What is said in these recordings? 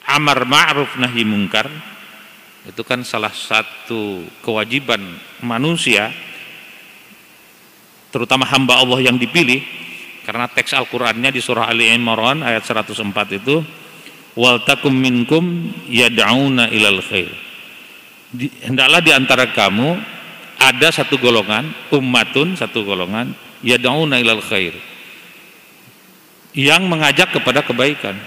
Amar ma'ruf nahi mungkar itu kan salah satu kewajiban manusia, terutama hamba Allah yang dipilih, karena teks Al-Qur'annya di surah Ali Imran ayat 104 itu wal takum minkum yad'una ilal khair. Hendaklah di antara kamu ada satu golongan, ummatun, satu golongan yad'una ilal khair, yang mengajak kepada kebaikan.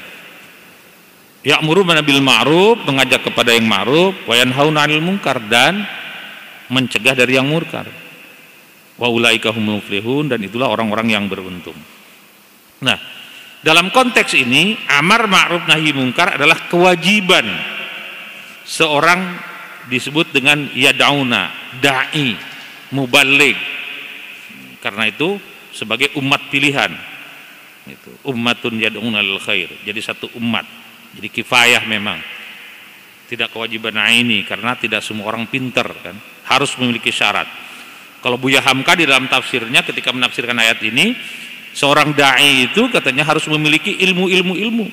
Ya'muruna bil ma'ruf, mengajak kepada yang ma'ruf, wa yanhauna 'anil munkar, dan mencegah dari yang mungkar. Wa ulaika humul muflihun, dan itulah orang-orang yang beruntung. Nah, dalam konteks ini amar ma'ruf nahi mungkar adalah kewajiban seorang, disebut dengan yad'una, dai, muballigh. Karena itu sebagai umat pilihan. Itu ummatun yad'una lil khair. Jadi satu umat. Jadi kifayah memang, tidak kewajiban aini, karena tidak semua orang pinter kan, harus memiliki syarat. Kalau Buya Hamka di dalam tafsirnya ketika menafsirkan ayat ini, seorang dai itu katanya harus memiliki ilmu.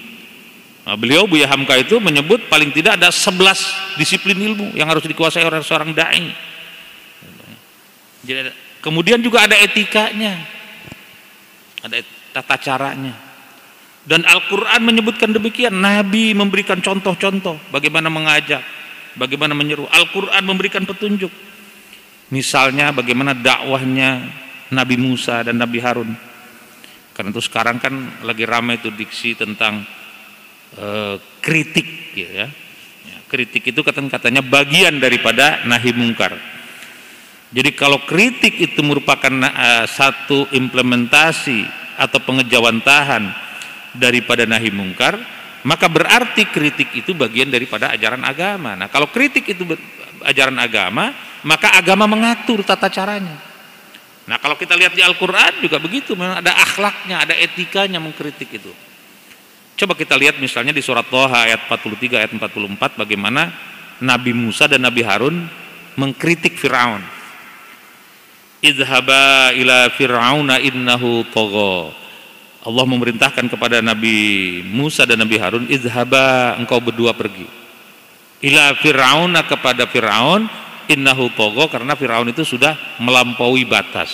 Nah, beliau Buya Hamka itu menyebut paling tidak ada 11 disiplin ilmu yang harus dikuasai oleh seorang dai. Jadi, kemudian juga ada etikanya, ada tata caranya. Dan Al-Quran menyebutkan demikian. Nabi memberikan contoh-contoh bagaimana mengajak, bagaimana menyeru. Al-Quran memberikan petunjuk. Misalnya bagaimana dakwahnya Nabi Musa dan Nabi Harun. Karena itu sekarang kan lagi ramai itu diksi tentang kritik, ya. Kritik itu katanya bagian daripada nahi mungkar. Jadi kalau kritik itu merupakan satu implementasi atau pengejawantahan daripada nahi mungkar, maka berarti kritik itu bagian daripada ajaran agama. Nah, kalau kritik itu ajaran agama, maka agama mengatur tata caranya. Nah, kalau kita lihat di Al-Quran juga begitu, memang ada akhlaknya, ada etikanya mengkritik itu. Coba kita lihat misalnya di surat Thaha ayat 43, ayat 44, bagaimana Nabi Musa dan Nabi Harun mengkritik Fir'aun. Idhaba ila fir'auna innahu tagha. Allah memerintahkan kepada Nabi Musa dan Nabi Harun, izhaba, engkau berdua pergi ila fir'auna, kepada Fir'aun, innahu tagha, karena Fir'aun itu sudah melampaui batas.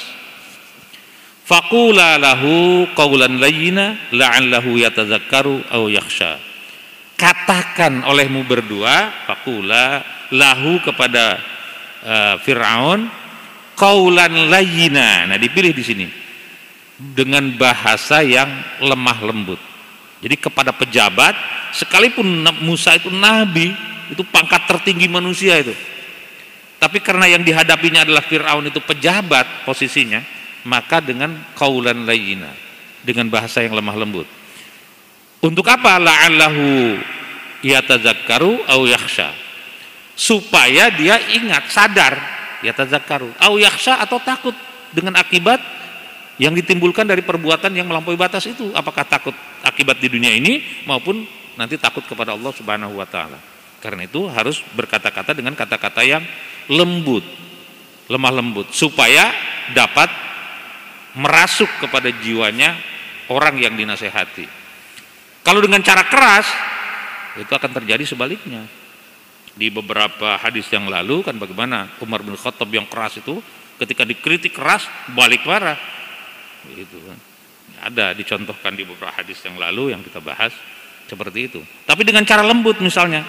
Faqula lahu qawlan layyina la'allahu yatadzakkaru aw yakhsha. Katakan olehmu berdua, faqula lahu, kepada Fir'aun, qawlan layyina. Nah, dipilih di sini dengan bahasa yang lemah lembut. Jadi kepada pejabat, sekalipun Musa itu nabi, itu pangkat tertinggi manusia itu, tapi karena yang dihadapinya adalah Fir'aun itu pejabat posisinya, maka dengan qaulan layyina, dengan bahasa yang lemah lembut. Untuk apa? La'allahu yatadzakkaru aw yakhsha, supaya dia ingat, sadar, yatadzakkaru aw yakhsha, atau takut dengan akibat yang ditimbulkan dari perbuatan yang melampaui batas itu. Apakah takut akibat di dunia ini maupun nanti takut kepada Allah Subhanahu wa taala. Karena itu harus berkata-kata dengan kata-kata yang lembut, lemah lembut, supaya dapat merasuk kepada jiwanya orang yang dinasehati. Kalau dengan cara keras, itu akan terjadi sebaliknya. Di beberapa hadis yang lalu kan bagaimana Umar bin Khattab yang keras itu, ketika dikritik keras balik marah. Itu kan ada dicontohkan di beberapa hadis yang lalu yang kita bahas seperti itu. Tapi dengan cara lembut, misalnya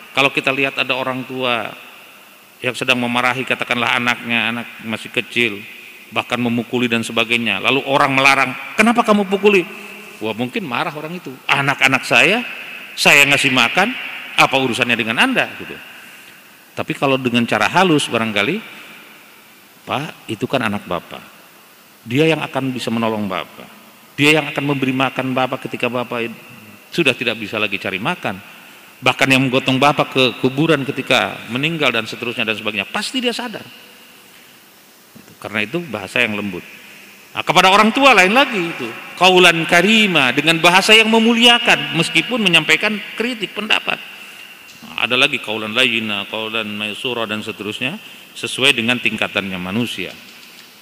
kalau kita lihat ada orang tua yang sedang memarahi katakanlah anaknya, anak masih kecil, bahkan memukuli dan sebagainya, lalu orang melarang, kenapa kamu pukuli? Wah, mungkin marah orang itu, anak-anak saya ngasih makan, apa urusannya dengan Anda gitu. Tapi kalau dengan cara halus barangkali, Pak, itu kan anak Bapak, dia yang akan bisa menolong Bapak, dia yang akan memberi makan Bapak ketika Bapak sudah tidak bisa lagi cari makan, bahkan yang menggotong Bapak ke kuburan ketika meninggal dan seterusnya dan sebagainya, pasti dia sadar. Karena itu bahasa yang lembut. Nah, kepada orang tua lain lagi itu qaulan karima, dengan bahasa yang memuliakan meskipun menyampaikan kritik pendapat. Nah, Ada lagi qaulan layyina, qaulan maysura dan seterusnya, sesuai dengan tingkatannya manusia,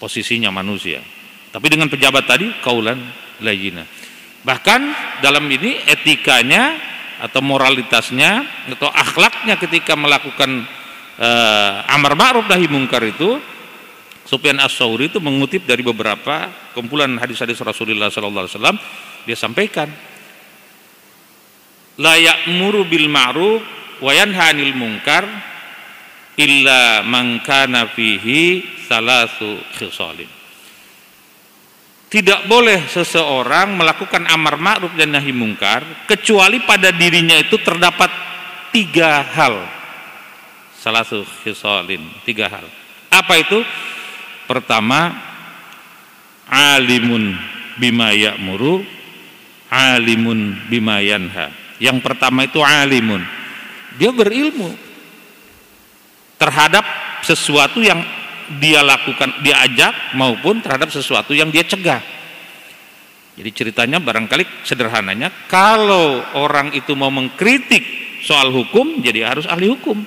posisinya manusia. Tapi dengan pejabat tadi qaulan layyina. Bahkan dalam ini etikanya atau moralitasnya atau akhlaknya ketika melakukan amar ma'ruf nahi mungkar itu, Sufyan Ats-Tsauri itu mengutip dari beberapa kumpulan hadis-hadis Rasulullah SAW. Dia sampaikan, la ya'muru bil ma'ruf wa yanha 'anil munkar illa man kana fihi salasu khisalin. Tidak boleh seseorang melakukan amar ma'ruf dan nahi mungkar kecuali pada dirinya itu terdapat 3 hal. Salasu khisalin, 3 hal. Apa itu? Pertama, alimun bima ya'muru, alimun bima yanha. Yang pertama itu alimun. Dia berilmu terhadap sesuatu yang dia lakukan, dia ajak, maupun terhadap sesuatu yang dia cegah. Jadi ceritanya barangkali sederhananya, kalau orang itu mau mengkritik soal hukum, jadi harus ahli hukum.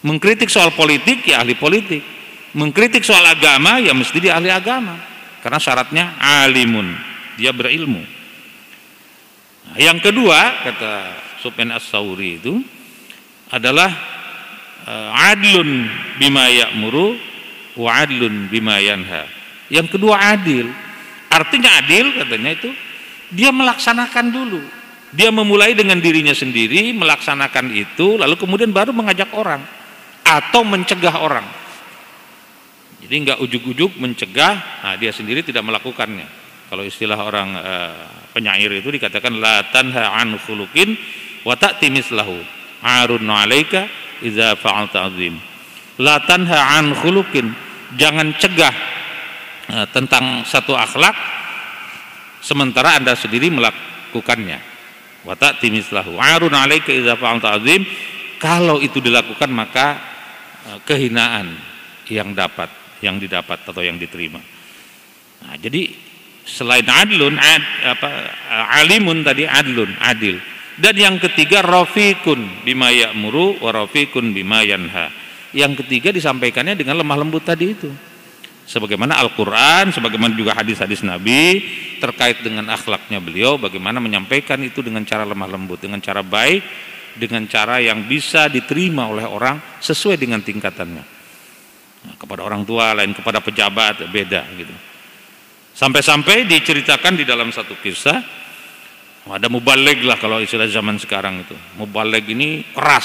Mengkritik soal politik, ya ahli politik. Mengkritik soal agama, ya mesti dia ahli agama. Karena syaratnya alimun, dia berilmu. Nah, yang kedua, kata Sufyan Ats-Tsauri itu adalah adlun bima ya'muru wa adlun bima yanha. Yang kedua adil. Artinya adil katanya itu dia melaksanakan dulu. Dia memulai dengan dirinya sendiri melaksanakan itu, lalu kemudian baru mengajak orang atau mencegah orang. Jadi enggak ujuk-ujuk mencegah, nah dia sendiri tidak melakukannya. Kalau istilah orang penyair itu dikatakan la tanha an khuluqin wa ta'ti mislahu arun 'alaika idza fa'alta 'azim. La tanha an khuluqin, jangan cegah tentang satu akhlak sementara Anda sendiri melakukannya. Wa ta'ti mislahu arun 'alaika idza fa'alta 'azim. Kalau itu dilakukan maka kehinaan yang didapat atau yang diterima. Nah, jadi selain adlun, alimun tadi adlun, adil. Dan yang ketiga rafiqun bima ya'muru wa rafiqun bima yanha. Yang ketiga disampaikannya dengan lemah lembut tadi itu. Sebagaimana Al-Qur'an, sebagaimana juga hadis-hadis Nabi terkait dengan akhlaknya beliau, bagaimana menyampaikan itu dengan cara lemah lembut, dengan cara baik, dengan cara yang bisa diterima oleh orang sesuai dengan tingkatannya. Nah, kepada orang tua lain, kepada pejabat beda gitu. Sampai-sampai diceritakan di dalam satu kisah, ada mubaligh lah kalau istilah zaman sekarang itu. Mubaligh ini keras.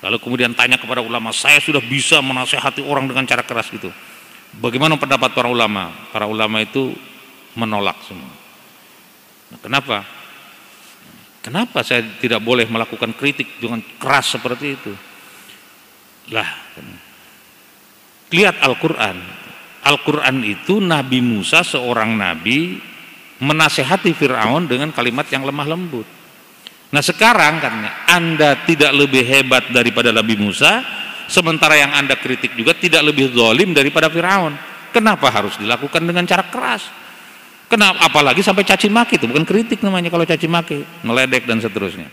Lalu kemudian tanya kepada ulama, saya sudah bisa menasehati orang dengan cara keras gitu. Bagaimana pendapat para ulama? Para ulama itu menolak semua. Nah, kenapa? Kenapa saya tidak boleh melakukan kritik dengan keras seperti itu? Lah, lihat Al-Quran. Al-Quran itu Nabi Musa seorang nabi menasehati Fir'aun dengan kalimat yang lemah lembut. Nah sekarang kan Anda tidak lebih hebat daripada Nabi Musa, sementara yang Anda kritik juga tidak lebih zalim daripada Fir'aun. Kenapa harus dilakukan dengan cara keras? Kenapa? Apalagi sampai caci maki, itu bukan kritik namanya kalau caci maki, meledek dan seterusnya.